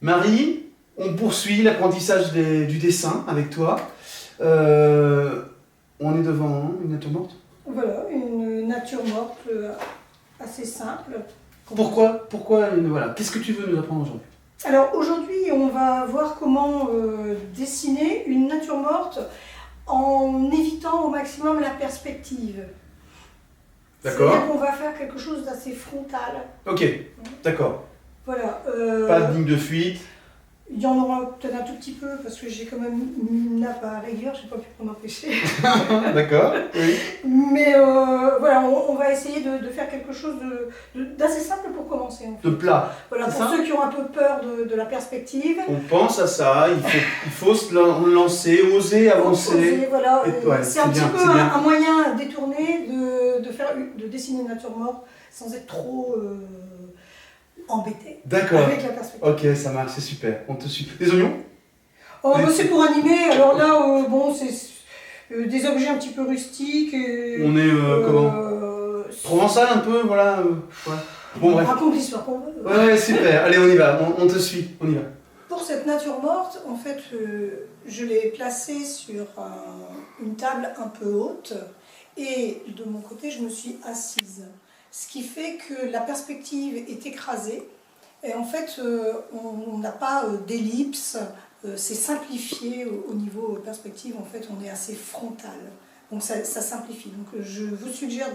Marie, on poursuit l'apprentissage du dessin avec toi. On est devant une nature morte. Voilà, une nature morte assez simple. Pourquoi voilà. Qu'est-ce que tu veux nous apprendre aujourd'hui? Alors aujourd'hui, on va voir comment dessiner une nature morte en évitant au maximum la perspective. D'accord. C'est-à-dire qu'on va faire quelque chose d'assez frontal. Ok, d'accord. Voilà. Pas de ligne de fuite. Il y en aura peut-être un tout petit peu parce que j'ai quand même une nappe à rigueur, je n'ai pas pu m'en empêcher. D'accord, oui. Mais voilà, on va essayer de faire quelque chose d'assez simple pour commencer. En fait. De plat. Voilà, pour ceux qui ont un peu peur de la perspective. On pense à ça, il faut se lancer, oser avancer. Oser, voilà. Ouais, c'est un petit peu un moyen détourné de dessiner une nature morte sans être trop embêté. D'accord. Avec la perspective. Ok, ça marche, c'est super. On te suit. Des oignons? Oh, c'est pour animer. Alors là, bon, c'est des objets un petit peu rustiques. On est comment? Provençal un peu, voilà. Ouais. Bon, bref. Raconte l'histoire qu'on veut. Ouais, super. Allez, on y va. On te suit. On y va. Pour cette nature morte, en fait, je l'ai placée sur une table un peu haute. Et de mon côté, je me suis assise. Ce qui fait que la perspective est écrasée. Et en fait, on n'a pas d'ellipse. C'est simplifié au niveau perspective. En fait, on est assez frontal. Donc ça simplifie. Donc je vous suggère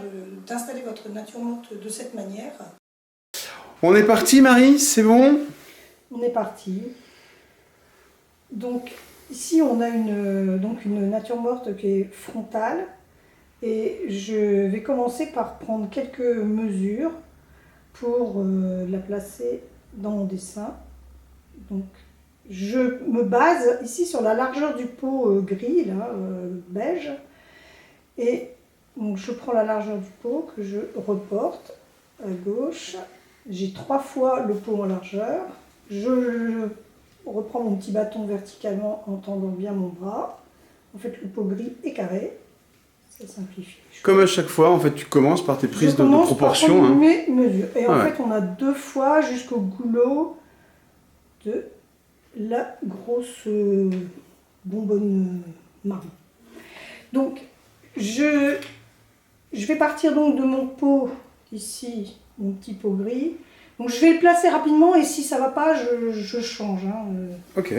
d'installer votre nature morte de cette manière. On est parti, Marie, c'est bon? On est parti. Donc ici, on a une nature morte qui est frontale. Et je vais commencer par prendre quelques mesures pour la placer dans mon dessin. Donc, je me base ici sur la largeur du pot gris, là, beige. Et donc, je prends la largeur du pot que je reporte à gauche. J'ai 3 fois le pot en largeur. Je reprends mon petit bâton verticalement en tendant bien mon bras. En fait, le pot gris est carré. Ça simplifie. Comme à chaque fois, en fait, tu commences par tes prises de proportion. Par mes mesures. Et en fait, on a 2 fois jusqu'au goulot de la grosse bonbonne marron. Donc, je vais partir donc de mon pot, ici, mon petit pot gris. Donc, je vais le placer rapidement et si ça ne va pas, je change. Ok.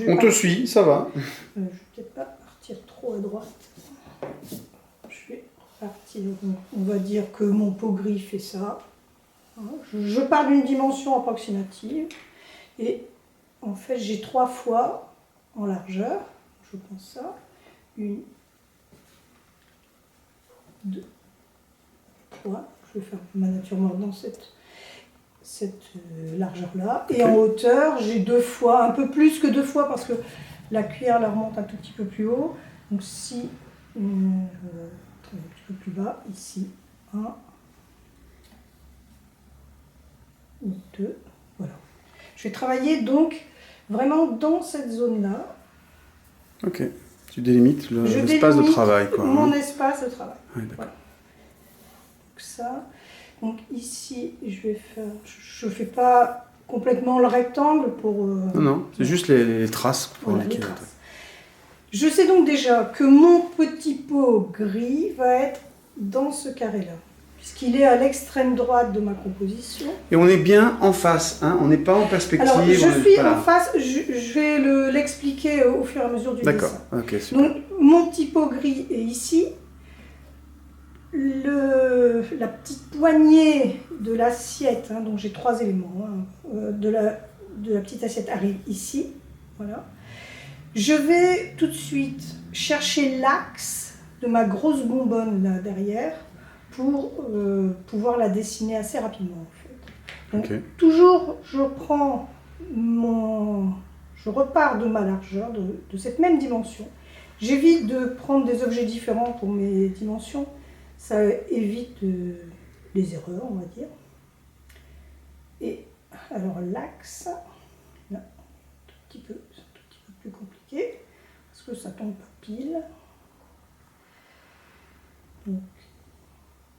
On te suit, ça va. Je ne vais peut-être pas partir trop à droite. Je vais partir, on va dire que mon pot gris fait ça. Je pars d'une dimension approximative et en fait j'ai 3 fois en largeur. Je pense ça. 1, 2, 3. Je vais faire ma nature morte dans cette largeur-là. Et en hauteur, j'ai 2 fois, un peu plus que 2 fois parce que la cuillère la remonte un tout petit peu plus haut. Donc si un petit peu plus bas, ici, 1, 2, voilà. Je vais travailler donc vraiment dans cette zone-là. Ok, tu délimites l'espace de travail, quoi. Mon espace de travail. Ouais, d'accord. Voilà. Donc ça, donc ici, je fais pas complètement le rectangle pour... Non, c'est juste les traces pour voilà, indiquer. les traces. Je sais donc déjà que mon petit pot gris va être dans ce carré-là, puisqu'il est à l'extrême droite de ma composition. Et on est bien en face, hein, on n'est pas en perspective. Alors, je suis en face, je vais l'expliquer au fur et à mesure du dessin. D'accord, ok, super. Donc, mon petit pot gris est ici. La petite poignée de l'assiette, donc j'ai 3 éléments, de la petite assiette arrive ici. Voilà. Je vais tout de suite chercher l'axe de ma grosse bonbonne là derrière pour pouvoir la dessiner assez rapidement. En fait. Donc, toujours, je repars de ma largeur, de cette même dimension. J'évite de prendre des objets différents pour mes dimensions. Ça évite les erreurs, on va dire. Et alors l'axe, là, c'est un tout petit peu plus compliqué, parce que ça tombe pas pile. Donc,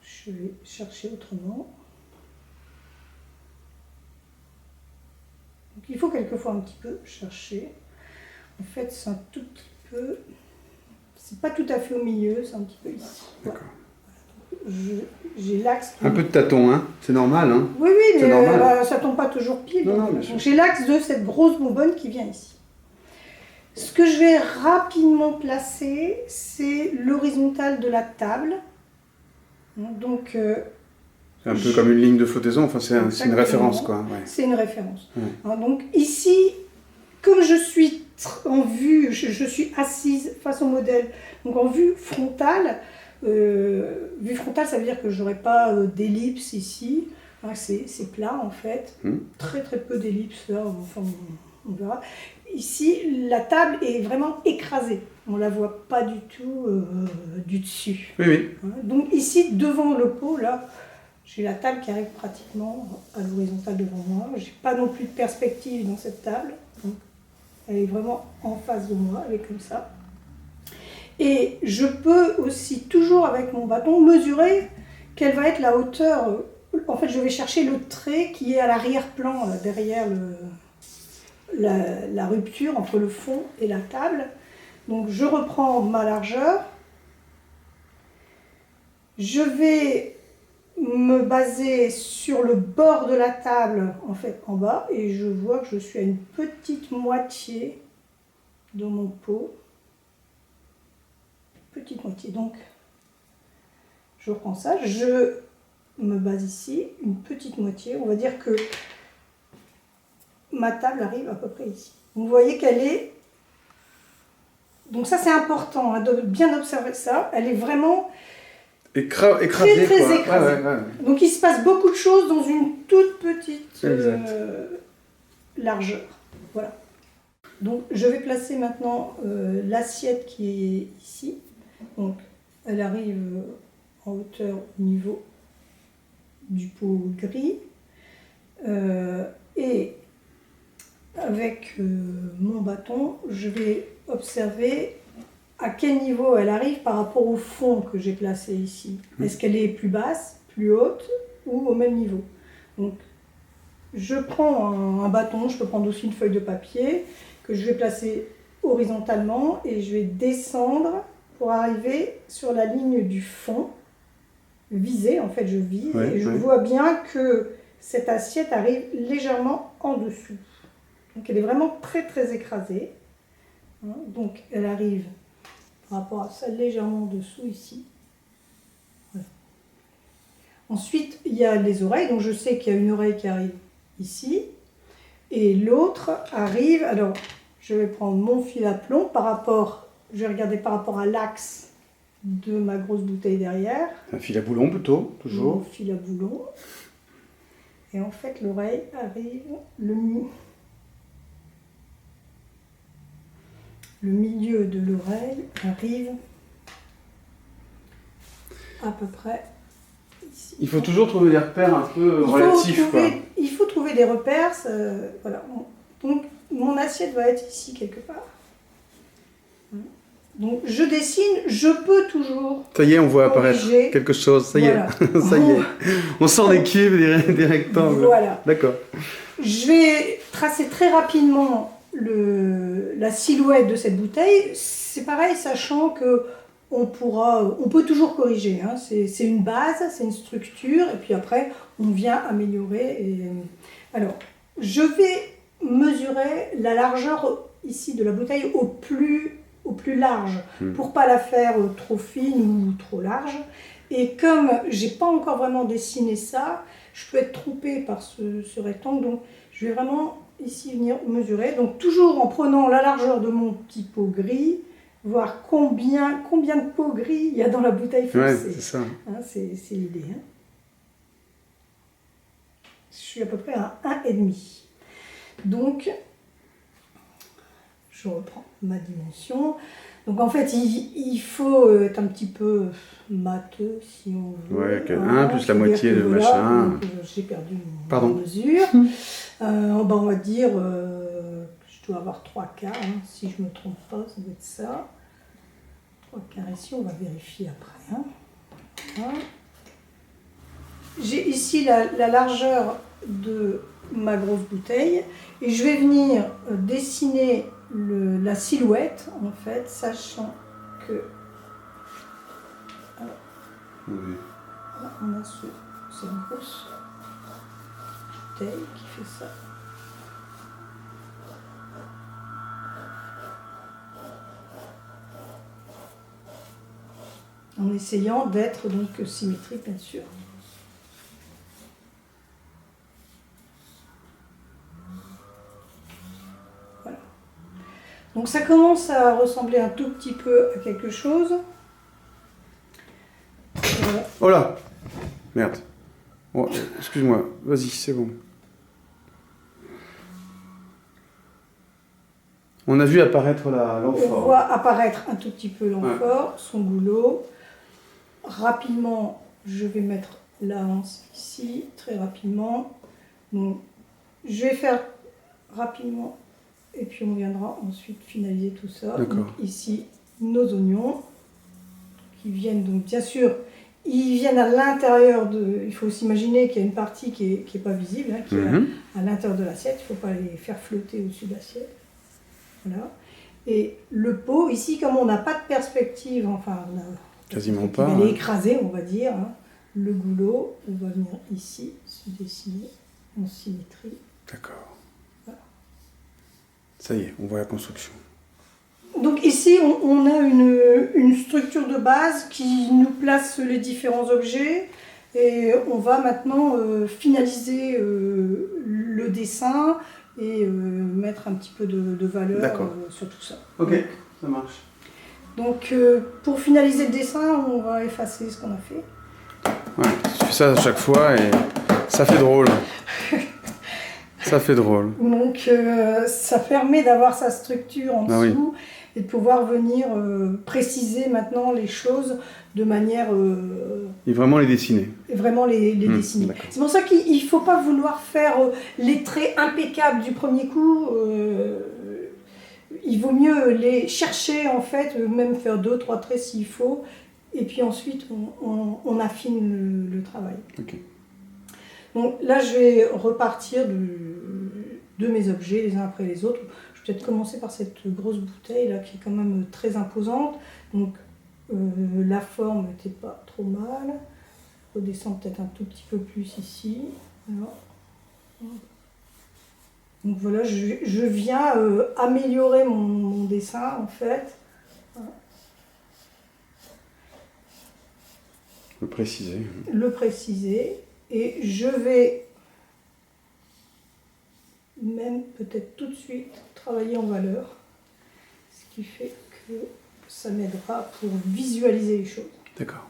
je vais chercher autrement. Donc il faut quelquefois un petit peu chercher. En fait, c'est un tout petit peu... C'est pas tout à fait au milieu, c'est un petit peu ici. D'accord. J'ai l'axe... Un peu de tâton, hein. C'est normal, hein. Oui, oui, C'est mais normal. ça tombe pas toujours pile. Non, Donc, non, bien sûr. j'ai l'axe de cette grosse bonbonne qui vient ici. Ce que je vais rapidement placer, c'est l'horizontale de la table. Donc, C'est un peu comme une ligne de flottaison, enfin c'est une Exactement. référence, quoi. Ouais. c'est une référence. Ouais. Donc ici, comme je suis en vue, je suis assise face au modèle, donc en vue frontale, ça veut dire que je n'aurai pas d'ellipse ici. C'est plat en fait, très très peu d'ellipses là, enfin, on verra. Ici, la table est vraiment écrasée, on ne la voit pas du tout du dessus. Oui, oui. Donc ici, devant le pot, là, j'ai la table qui arrive pratiquement à l'horizontale devant moi. Je n'ai pas non plus de perspective dans cette table. Donc, elle est vraiment en face de moi, elle est comme ça. Et je peux aussi, toujours avec mon bâton, mesurer quelle va être la hauteur. En fait, je vais chercher le trait qui est à l'arrière-plan, derrière la rupture entre le fond et la table. Donc, je reprends ma largeur. Je vais me baser sur le bord de la table, en fait, en bas, et je vois que je suis à une petite moitié de mon pot. Petite moitié, donc je reprends ça, je me base ici, une petite moitié, on va dire que ma table arrive à peu près ici. Vous voyez qu'elle est... Donc ça c'est important, hein, de bien observer ça, elle est vraiment... Écrasé, très quoi. écrasée. Ouais. Donc il se passe beaucoup de choses dans une toute petite largeur. Voilà. Donc je vais placer maintenant l'assiette qui est ici. Donc elle arrive en hauteur au niveau du pot gris. Et avec mon bâton, je vais observer à quel niveau elle arrive par rapport au fond que j'ai placé ici. Est-ce qu'elle est plus basse, plus haute ou au même niveau? Donc, je prends un bâton, je peux prendre aussi une feuille de papier que je vais placer horizontalement et je vais descendre pour arriver sur la ligne du fond, viser, en fait je vise et je vois bien que cette assiette arrive légèrement en dessous. Donc elle est vraiment très écrasée. Donc elle arrive par rapport à ça, légèrement en dessous ici. Voilà. Ensuite, il y a les oreilles. Donc je sais qu'il y a une oreille qui arrive ici. Et l'autre arrive... Alors, je vais prendre mon fil à plomb par rapport... Je vais regarder par rapport à l'axe de ma grosse bouteille derrière. Un fil à boulon plutôt, toujours. Mon fil à boulon. Et en fait, l'oreille arrive... Le milieu de l'oreille arrive à peu près ici. Il faut toujours trouver des repères un peu relatifs. Il faut trouver des repères. Voilà. Donc mon assiette va être ici quelque part. Donc je dessine, je peux toujours... Ça y est, on voit apparaître quelque chose. Ça y est, ça y est. On sent des cubes, des rectangles. Voilà. D'accord. Je vais tracer très rapidement la silhouette de cette bouteille. C'est pareil, sachant que on peut toujours corriger. Hein. C'est une base, c'est une structure, et puis après, on vient améliorer. Alors, je vais mesurer la largeur ici de la bouteille au plus large, pour pas la faire trop fine ou trop large. Et comme j'ai pas encore vraiment dessiné ça, je peux être trompée par ce rectangle, donc je vais vraiment ici venir mesurer. Donc toujours en prenant la largeur de mon petit pot gris, voir combien de pots gris il y a dans la bouteille foncée. Ouais, c'est ça. Hein, c'est l'idée. Hein. Je suis à peu près à 1,5. Donc, je reprends ma dimension. Donc en fait, il faut être un petit peu matheux si on veut. Ouais, 1 plus la moitié de voilà, machin. J'ai perdu ma mesure. On va dire, je dois avoir 3 quarts, hein, si je ne me trompe pas, ça doit être ça. 3 quarts ici, on va vérifier après. Hein. Voilà. J'ai ici la largeur de ma grosse bouteille et je vais venir dessiner la silhouette en fait, sachant que Oui. là, on a cette grosse bouteille qui fait ça. En essayant d'être donc symétrique bien sûr. Voilà. Donc ça commence à ressembler un tout petit peu à quelque chose. Voilà. Oh là! Merde. Oh, excuse-moi, vas-y, c'est bon. On a vu apparaître l'amphore. On voit apparaître un tout petit peu l'amphore, son goulot. Rapidement, je vais mettre la hanse ici, très rapidement. Donc, je vais faire rapidement et puis on viendra ensuite finaliser tout ça. Donc, ici, nos oignons qui viennent donc bien sûr, ils viennent à l'intérieur de... Il faut s'imaginer qu'il y a une partie qui est pas visible, hein, qui est à l'intérieur de l'assiette. Il ne faut pas les faire flotter au-dessus de l'assiette. Voilà. Et le pot, ici, comme on n'a pas de perspective, enfin, on a quasiment pas. Il est écrasé, on va dire. Hein. Le goulot, on va venir ici, se dessiner en symétrie. D'accord. Voilà. Ça y est, on voit la construction. Donc ici, on a une structure de base qui nous place les différents objets. Et on va maintenant finaliser le dessin et mettre un petit peu de valeur sur tout ça. Ok, donc, ça marche. Donc pour finaliser le dessin, on va effacer ce qu'on a fait. Ouais, tu fais ça à chaque fois et ça fait drôle. Ça fait drôle. Donc ça permet d'avoir sa structure en dessous et de pouvoir venir préciser maintenant les choses de manière... et vraiment les dessiner. Et vraiment les dessiner. C'est pour ça qu'il ne faut pas vouloir faire les traits impeccables du premier coup. Il vaut mieux les chercher en fait, même faire 2-3 traits s'il faut. Et puis ensuite, on affine le travail. Okay. Donc là, je vais repartir de mes objets les uns après les autres. Je vais peut-être commencer par cette grosse bouteille là qui est quand même très imposante. Donc la forme n'était pas trop mal. Redescendre peut-être un tout petit peu plus ici. Voilà. Donc voilà, je viens améliorer mon dessin en fait. Voilà. Le préciser. Le préciser. Et je vais même peut-être tout de suite travailler en valeur. Ce qui fait que ça m'aidera pour visualiser les choses. D'accord.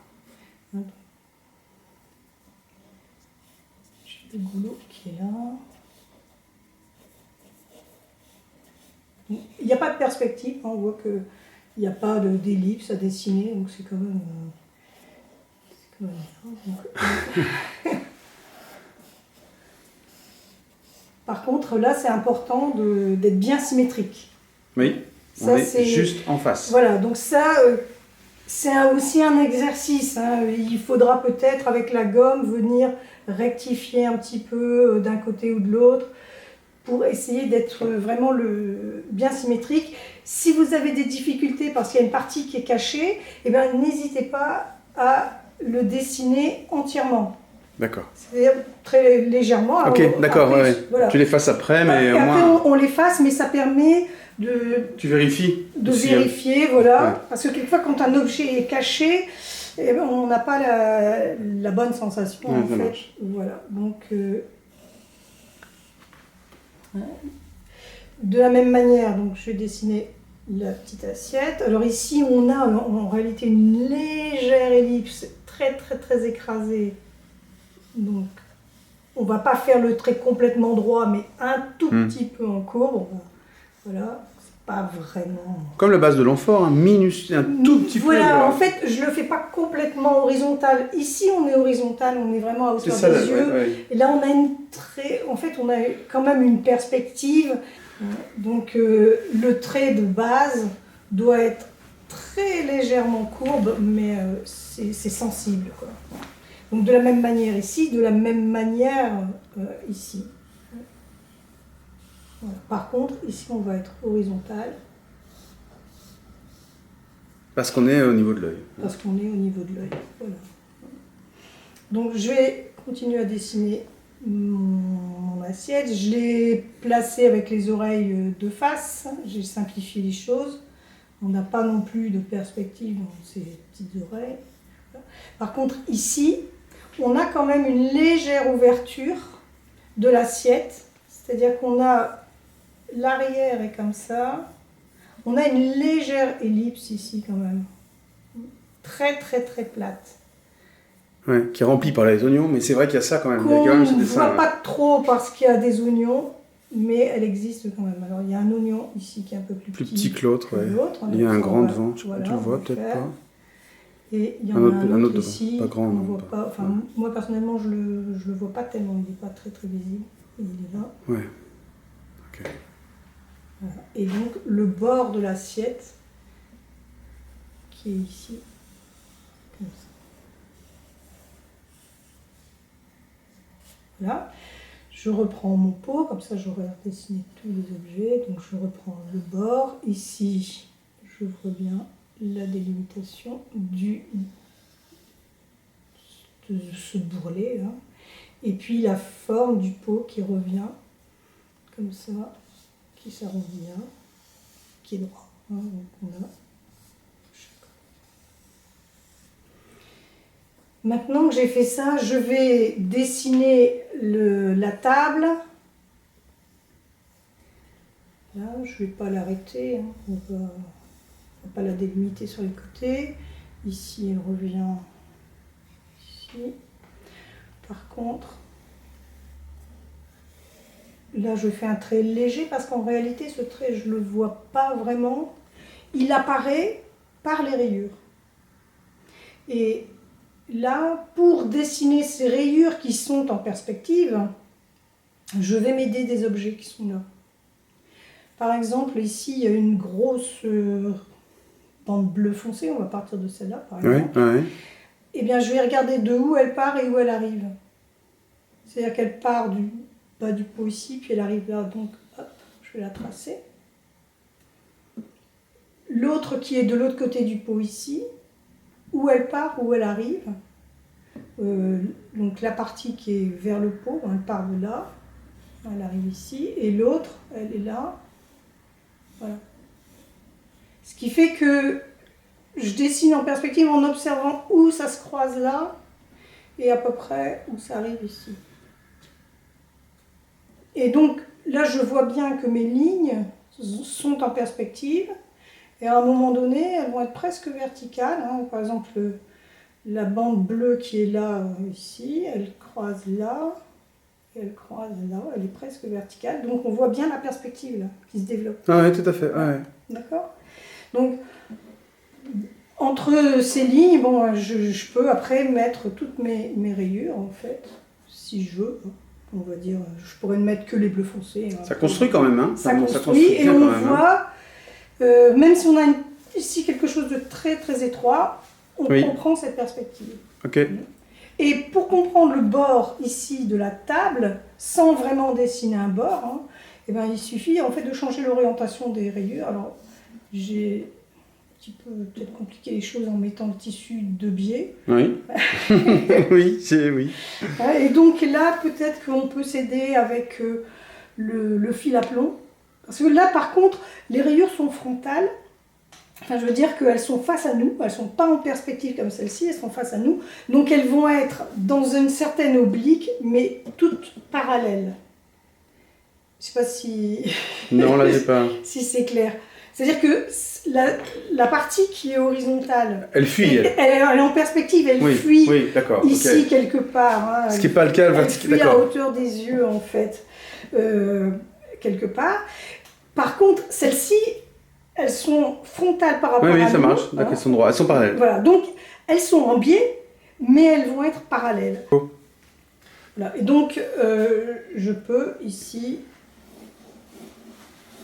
J'ai le goulot qui est là. Il n'y a pas de perspective, hein, on voit qu'il n'y a pas d'ellipse à dessiner, donc c'est quand même bien. Donc, par contre, là, c'est important d'être bien symétrique. Oui, ça, on est juste en face. Voilà, donc ça, c'est aussi un exercice. Hein. Il faudra peut-être, avec la gomme, venir rectifier un petit peu d'un côté ou de l'autre pour essayer d'être vraiment bien symétrique. Si vous avez des difficultés parce qu'il y a une partie qui est cachée, eh bien, n'hésitez pas à le dessiner entièrement. D'accord. C'est-à-dire très légèrement. Ok, d'accord, ouais. Voilà. Tu l'effaces après, mais au après, moins... on l'efface, mais ça permet de... Tu vérifies De aussi, vérifier, voilà. Ouais. Parce que quelquefois, quand un objet est caché, eh ben, on n'a pas la bonne sensation, en fait. Marche. Voilà, donc... de la même manière, donc, je vais dessiner la petite assiette. Alors ici, on a en réalité une légère ellipse, très très très écrasée. Donc, on va pas faire le trait complètement droit, mais un tout petit peu en courbe. Voilà, c'est pas vraiment... Comme la base de l'amphore, un minuscule, un tout petit peu. Voilà, en fait, je le fais pas complètement horizontal. Ici, on est horizontal, on est vraiment à hauteur des yeux. Ouais. Et là, on a en fait, on a quand même une perspective. Donc, le trait de base doit être très légèrement courbe, mais c'est sensible, quoi. Donc de la même manière ici, de la même manière ici. Voilà. Par contre, ici on va être horizontal. Parce qu'on est au niveau de l'œil. Parce qu'on est au niveau de l'œil. Voilà. Donc je vais continuer à dessiner mon assiette. Je l'ai placée avec les oreilles de face. J'ai simplifié les choses. On n'a pas non plus de perspective dans ces petites oreilles. Par contre, ici, on a quand même une légère ouverture de l'assiette. C'est-à-dire qu'on a l'arrière est comme ça. On a une légère ellipse ici quand même. Très très très plate. Ouais, qui est rempli par les oignons, mais c'est vrai qu'il y a ça quand même. Qu'on Il y a quand même ce ne dessin, voit pas trop parce qu'il y a des oignons, mais elle existe quand même. Alors il y a un oignon ici qui est un peu plus petit que l'autre. Ouais. l'autre. Il y a un Ça, grand on va- devant, je sais pas, voilà, tu le on vois va peut-être faire. pas. Et il y en Un a autre- un un autre autre ici, devant, pas grand, on non, voit pas. pas. Enfin, moi personnellement, je le vois pas tellement, il n'est pas très très visible. Il est là. Ouais. Ok. Voilà. Et donc le bord de l'assiette qui est ici, comme ça. Voilà. Je reprends mon pot, comme ça j'aurai dessiné tous les objets. Donc je reprends le bord. Ici, je vois bien la délimitation de ce bourrelet là. Et puis la forme du pot qui revient comme ça, qui s'arrondit bien, qui est droit. Hein, donc on a... Maintenant que j'ai fait ça, je vais dessiner la table. Là, je ne vais pas l'arrêter, hein. On va pas la délimiter sur les côtés. Ici, elle revient ici. Par contre, là, je fais un trait léger parce qu'en réalité, ce trait, je ne le vois pas vraiment. Il apparaît par les rayures. Et là, pour dessiner ces rayures qui sont en perspective, je vais m'aider des objets qui sont là. Par exemple, ici, il y a une grosse bande bleue foncée, on va partir de celle-là, par exemple. Ouais. Eh bien, je vais regarder de où elle part et où elle arrive. C'est-à-dire qu'elle part du bas du pot ici, puis elle arrive là, donc hop, je vais la tracer. L'autre qui est de l'autre côté du pot ici, où elle part, où elle arrive. Donc la partie qui est vers le pot, elle part de là, elle arrive ici, et l'autre, elle est là. Voilà. Ce qui fait que je dessine en perspective en observant où ça se croise là, et à peu près où ça arrive ici. Et donc là, je vois bien que mes lignes sont en perspective, et à un moment donné, elles vont être presque verticales. Hein. Par exemple, la bande bleue qui est là, ici, elle croise là, et elle croise là, elle est presque verticale. Donc on voit bien la perspective là, qui se développe. Ah ouais, tout à fait. Ouais. D'accord ? Donc, entre ces lignes, bon, je peux après mettre toutes mes rayures, en fait, si je veux. On va dire, je pourrais ne mettre que les bleus foncés. Hein. Ça construit quand même, hein. Ça construit, et bien on quand même, voit, même si on a ici quelque chose de très très étroit, on comprend cette perspective. Ok. Et pour comprendre le bord ici de la table, sans vraiment dessiner un bord, hein, eh ben, il suffit en fait de changer l'orientation des rayures. Alors, j'ai un petit peu peut-être compliqué les choses en mettant le tissu de biais. Oui. oui. Et donc là, peut-être qu'on peut s'aider avec le fil à plomb. Parce que là, par contre, les rayures sont frontales. Enfin, je veux dire qu'elles sont face à nous, elles ne sont pas en perspective comme celle-ci, elles sont face à nous. Donc elles vont être dans une certaine oblique, mais toutes parallèles. Je ne sais pas si... Non, là, j'ai pas... si c'est clair. C'est-à-dire que la partie qui est horizontale... Elle fuit, elle. Elle est en perspective, elle fuit d'accord, ici quelque part. Hein, ce qui n'est pas le cas, elle fuit à hauteur des yeux, en fait, quelque part. Par contre, celle-ci... Elles sont frontales par rapport à nous. Oui, ça marche. Donc, elles sont droites, elles sont parallèles. Voilà, donc elles sont en biais, mais elles vont être parallèles. Oh. Voilà. Et donc, je peux ici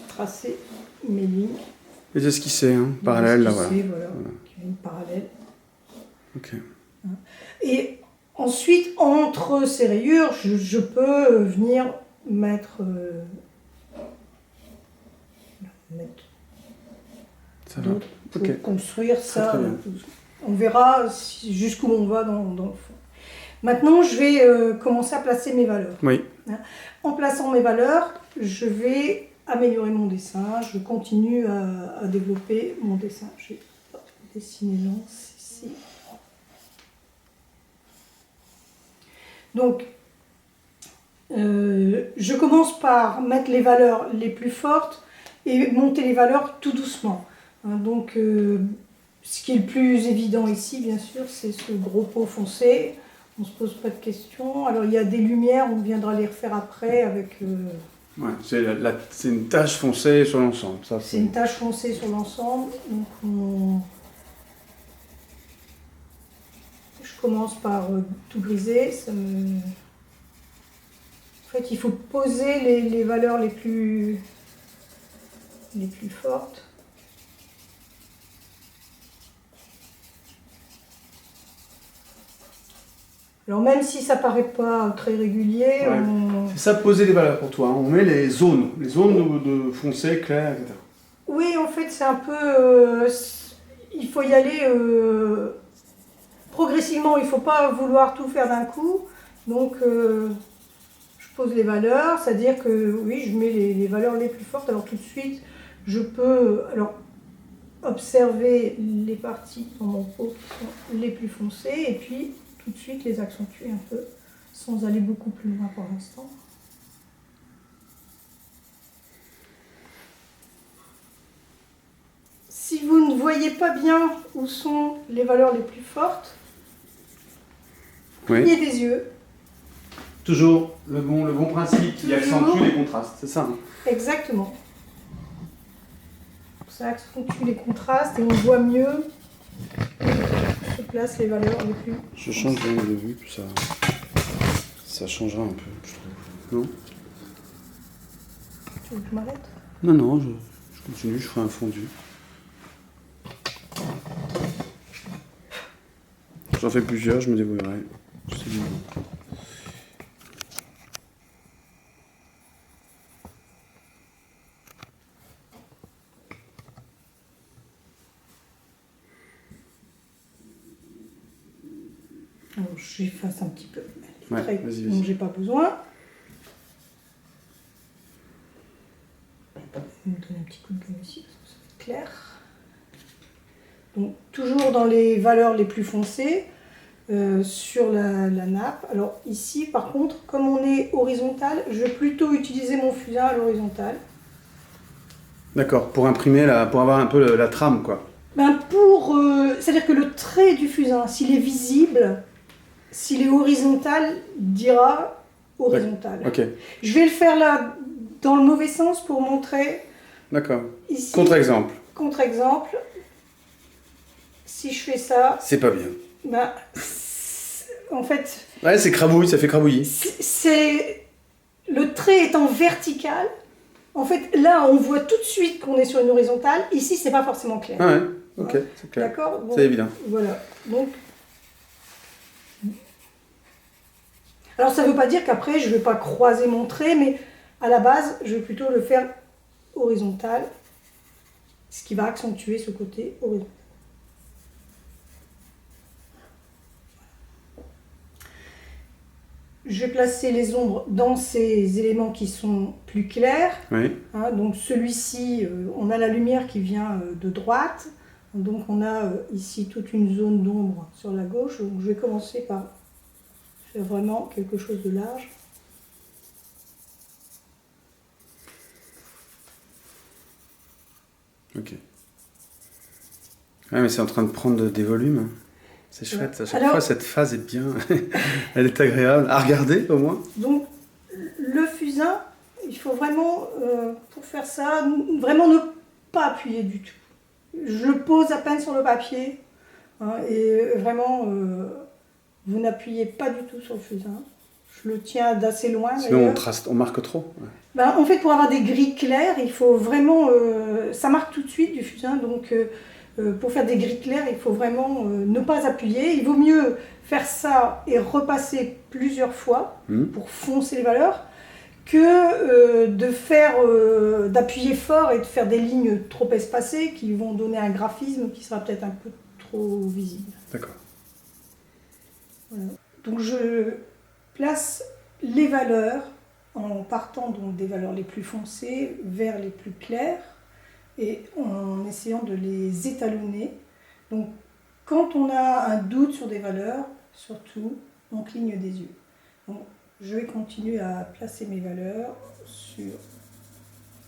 tracer mes lignes. Et c'est esquissé, hein, parallèle, là, voilà. Une parallèle. Ok. Et Ensuite, entre ces rayures, je peux venir mettre, Ça va. d'autres pour Ok. construire ça. Très bien. On verra jusqu'où on va dans le fond. Maintenant, je vais commencer à placer mes valeurs. Oui. En plaçant mes valeurs, je vais améliorer mon dessin. Je continue à développer mon dessin. Je vais dessiner l'anse ici. Donc, je commence par mettre les valeurs les plus fortes et monter les valeurs tout doucement. Hein, donc, ce qui est le plus évident ici, bien sûr, c'est ce gros pot foncé. On ne se pose pas de questions. Alors, il y a des lumières, on viendra les refaire après avec... Ouais, c'est une tache foncée sur l'ensemble. C'est une tache foncée sur l'ensemble. Donc, je commence par tout griser. En fait, il faut poser les valeurs les plus fortes. Alors même si ça paraît pas très régulier, Ouais. C'est ça, poser les valeurs pour toi. Hein. On met les zones de foncé, clair, etc. Oui, en fait, c'est un peu... il faut y aller progressivement, il ne faut pas vouloir tout faire d'un coup. Donc, je pose les valeurs, c'est-à-dire que oui, je mets les valeurs les plus fortes. Alors tout de suite, je peux observer les parties dans mon pot qui sont les plus foncées et puis tout de suite les accentuer un peu sans aller beaucoup plus loin pour l'instant. Si vous ne voyez pas bien où sont les valeurs les plus fortes, Oui. clignez des yeux. Toujours le bon principe qui accentue les contrastes, c'est ça. Hein. Exactement. Ça accentue les contrastes et on voit mieux se place les valeurs les plus... Je change d'angle de vue, puis ça changera un peu, je trouve. Non? Tu veux que je m'arrête? Non, je continue, je ferai un fondu. J'en fais plusieurs, je me débrouillerai. Je sais bien. Alors j'efface un petit peu. Ouais, Très, vas-y. dont j'ai pas besoin. Je vais me donner un petit coup de gomme ici parce que ça va être clair. Donc toujours dans les valeurs les plus foncées sur la nappe. Alors ici par contre, comme on est horizontal, je vais plutôt utiliser mon fusain à l'horizontale. D'accord, pour imprimer, pour avoir un peu la trame, quoi. Ben c'est-à-dire que le trait du fusain, s'il est visible, s'il est horizontal, dira horizontal. Ok, Je vais le faire là dans le mauvais sens pour montrer d'accord. ici. Contre-exemple. Contre-exemple, si je fais ça, C'est pas bien. ben, en fait, Ouais, c'est crabouille, ça fait crabouillis. le trait étant vertical. En fait, là, on voit tout de suite qu'on est sur une horizontale. Ici, c'est pas forcément clair. Ah ouais, ok, c'est clair. D'accord. Bon, C'est évident. Voilà. Donc, alors, ça ne veut pas dire qu'après, je ne vais pas croiser mon trait, mais à la base, je vais plutôt le faire horizontal, ce qui va accentuer ce côté horizontal. Je vais placer les ombres dans ces éléments qui sont plus clairs. Oui. Hein, donc celui-ci, on a la lumière qui vient de droite. Donc on a ici toute une zone d'ombre sur la gauche. Donc je vais commencer par faire vraiment quelque chose de large. Ok. Ouais, mais c'est en train de prendre des volumes. C'est chouette. À chaque fois, cette phase est bien. Elle est agréable à regarder, au moins. Donc, le fusain, il faut vraiment, pour faire ça, vraiment ne pas appuyer du tout. Je le pose à peine sur le papier. Hein, et vraiment, vous n'appuyez pas du tout sur le fusain. Je le tiens d'assez loin. Sinon, on marque trop. Ouais. Ben, en fait, pour avoir des gris clairs, il faut vraiment... ça marque tout de suite du fusain, donc pour faire des gris clairs, il faut vraiment ne pas appuyer. Il vaut mieux faire ça et repasser plusieurs fois pour foncer les valeurs que d'appuyer fort et de faire des lignes trop espacées qui vont donner un graphisme qui sera peut-être un peu trop visible. D'accord. Voilà. Donc je place les valeurs en partant donc des valeurs les plus foncées vers les plus claires et en essayant de les étalonner. Donc quand on a un doute sur des valeurs, surtout, on cligne des yeux. Donc, je vais continuer à placer mes valeurs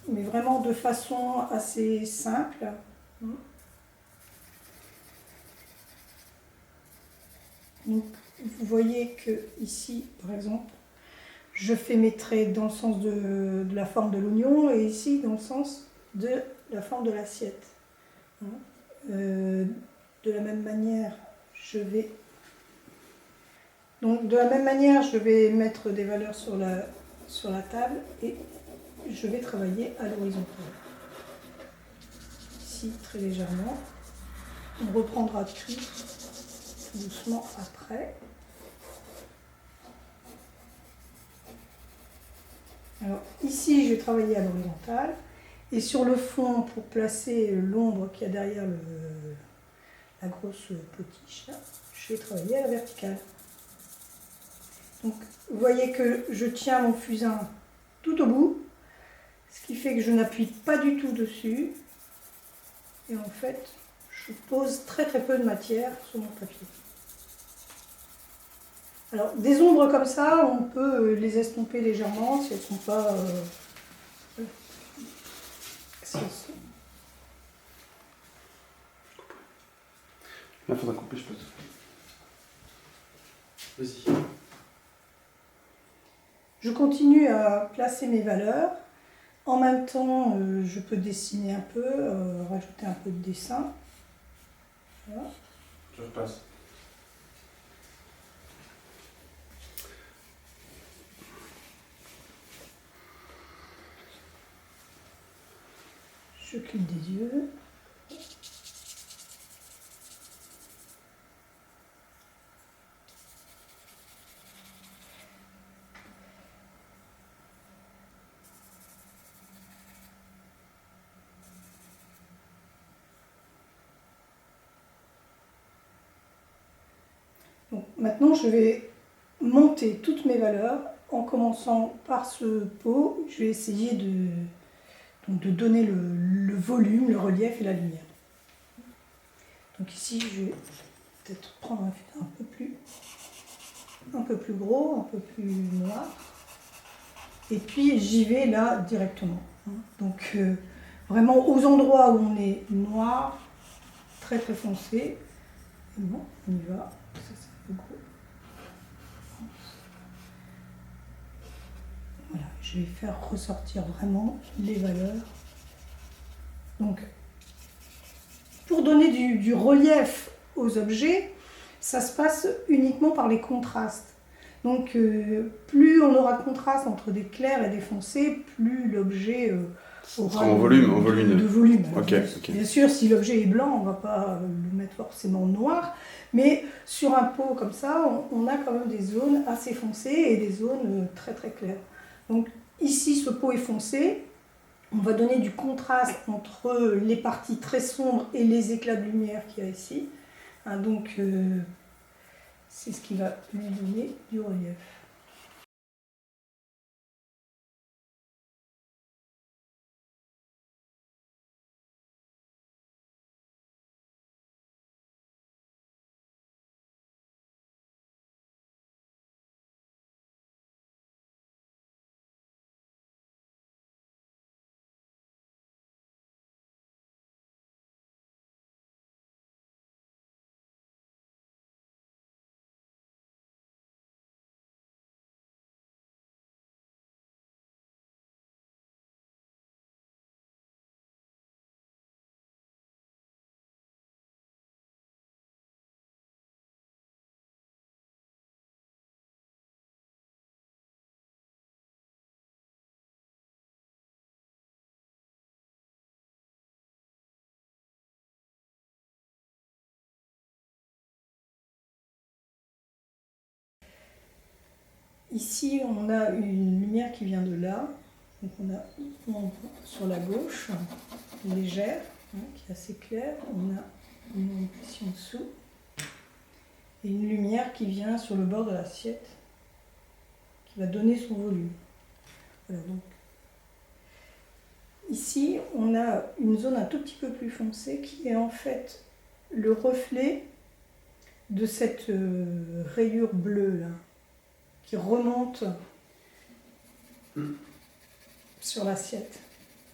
mais vraiment de façon assez simple. Donc, vous voyez que ici, par exemple, je fais mes traits dans le sens de la forme de l'oignon et ici dans le sens de la forme de l'assiette. De la même manière, je vais mettre des valeurs sur la table et je vais travailler à l'horizontale. Ici, très légèrement. On reprendra tout doucement après. Alors ici, je vais travailler à l'horizontale et sur le fond, pour placer l'ombre qu'il y a derrière la grosse potiche, là, je vais travailler à la verticale. Donc vous voyez que je tiens mon fusain tout au bout, ce qui fait que je n'appuie pas du tout dessus et en fait, je pose très peu de matière sur mon papier. Alors, des ombres comme ça, on peut les estomper légèrement si elles ne sont pas... Là, il faudra couper, je pense. Vas-y. Je continue à placer mes valeurs. En même temps, je peux dessiner un peu, rajouter un peu de dessin. Voilà. Je repasse. Je cligne des yeux. Donc, maintenant, je vais monter toutes mes valeurs en commençant par ce pot. Je vais essayer de donner le volume, le relief et la lumière. Donc ici, je vais peut-être prendre un fusain un peu plus gros, un peu plus noir. Et puis j'y vais là directement. Donc vraiment aux endroits où on est noir, très foncé. Et bon, on y va. Ça c'est un peu gros. Voilà, je vais faire ressortir vraiment les valeurs. Donc pour donner du relief aux objets, ça se passe uniquement par les contrastes. Donc plus on aura de contraste entre des clairs et des foncés, plus l'objet aura en volume. de volume. Alors, Ok. Bien sûr, si l'objet est blanc, on ne va pas le mettre forcément noir, mais sur un pot comme ça, on a quand même des zones assez foncées et des zones très claires. Donc ici, ce pot est foncé. On va donner du contraste entre les parties très sombres et les éclats de lumière qu'il y a ici. Donc, c'est ce qui va lui donner du relief. Ici, on a une lumière qui vient de là. Donc on a sur la gauche, légère, hein, qui est assez claire. On a une ombre ici en dessous. Et une lumière qui vient sur le bord de l'assiette, qui va donner son volume. Voilà, donc. Ici, on a une zone un tout petit peu plus foncée qui est en fait le reflet de cette rayure bleue là, qui remonte sur l'assiette.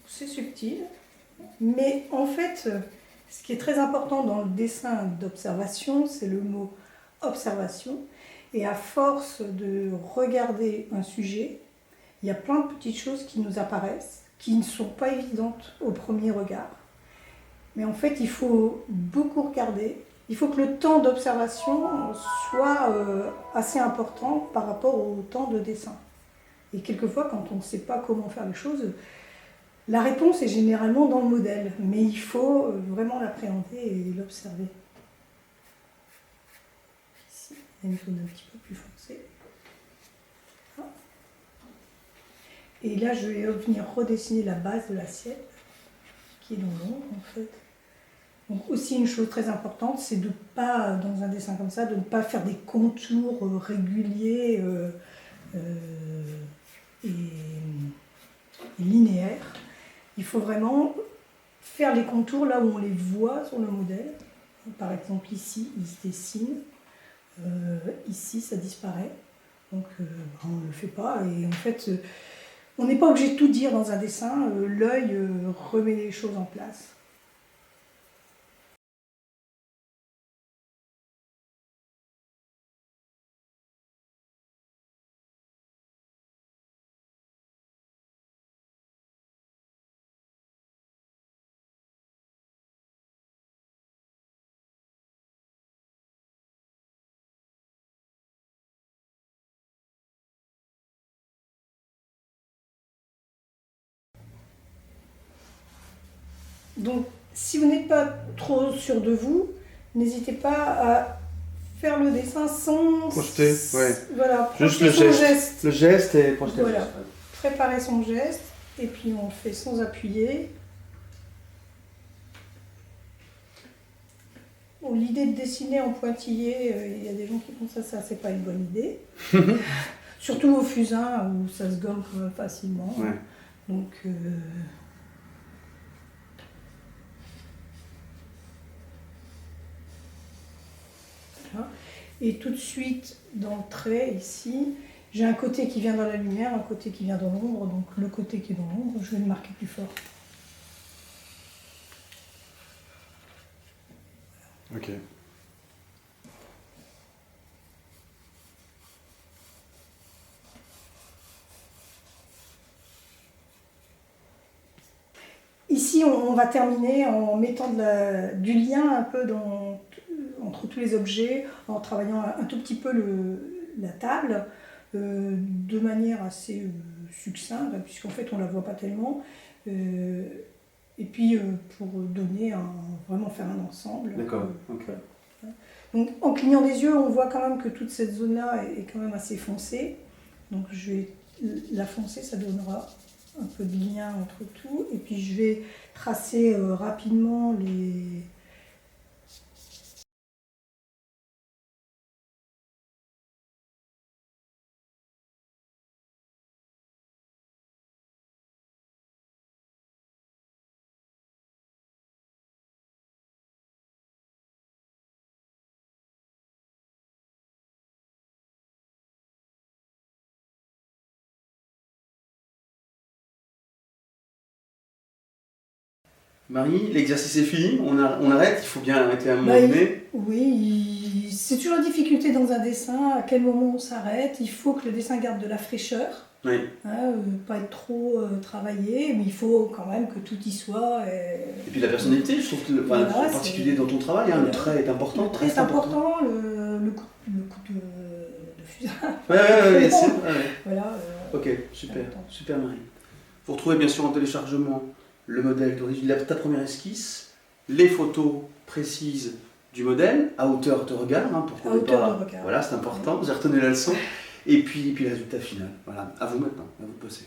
C'est subtil, mais en fait, ce qui est très important dans le dessin d'observation, c'est le mot observation. Et à force de regarder un sujet, il y a plein de petites choses qui nous apparaissent, qui ne sont pas évidentes au premier regard. Mais en fait, il faut beaucoup regarder. Il faut que le temps d'observation soit assez important par rapport au temps de dessin. Et quelquefois, quand on ne sait pas comment faire les choses, la réponse est généralement dans le modèle. Mais il faut vraiment l'appréhender et l'observer. Ici, il y a une zone un petit peu plus foncée. Et là, je vais venir redessiner la base de l'assiette, qui est dans l'ombre en fait. Donc aussi une chose très importante, c'est de ne pas, dans un dessin comme ça, de ne pas faire des contours réguliers et linéaires. Il faut vraiment faire les contours là où on les voit sur le modèle. Par exemple ici, il se dessine. Ici, ça disparaît. Donc on ne le fait pas. Et en fait, on n'est pas obligé de tout dire dans un dessin. L'œil remet les choses en place. Donc, si vous n'êtes pas trop sûr de vous, n'hésitez pas à faire le dessin sans... Projeter, ouais. Voilà, Juste projeter le son geste. geste. Le geste et projeter Voilà. le geste. Préparer son geste, et puis on le fait sans appuyer. Bon, l'idée de dessiner en pointillé, il y a des gens qui pensent ça c'est pas une bonne idée. Surtout au fusain où ça se gomme quand même facilement. Ouais. Donc, voilà. Et tout de suite, dans le trait, ici, j'ai un côté qui vient dans la lumière, un côté qui vient dans l'ombre. Donc le côté qui est dans l'ombre, je vais le marquer plus fort. Ok. Ici, on va terminer en mettant du lien un peu entre tous les objets, en travaillant un tout petit peu la table, de manière assez succincte, puisqu'en fait on ne la voit pas tellement. Et puis pour donner vraiment faire un ensemble. D'accord, ok. Donc en clignant des yeux, on voit quand même que toute cette zone-là est quand même assez foncée. Donc je vais la foncer, ça donnera un peu de lien entre tout. Et puis je vais tracer rapidement les... Marie, l'exercice est fini, on arrête, il faut bien arrêter à un moment donné. Oui, c'est toujours la difficulté dans un dessin, à quel moment on s'arrête. Il faut que le dessin garde de la fraîcheur, Oui. hein, pas être trop travaillé, mais il faut quand même que tout y soit. Et puis la personnalité, je trouve que, Voilà, en particulier dans ton travail, hein, le trait est important. Le trait est important, le coup de fusain. Ouais, c'est vrai. Voilà, Ok, super Marie. Vous retrouvez bien sûr en téléchargement le modèle d'origine, ta première esquisse, les photos précises du modèle, à hauteur de regard, hein, pour qu'on à hauteur de regard. Voilà, c'est important, vous avez retenu la leçon. Et puis le résultat final. Voilà, à vous maintenant, à vous de bosser.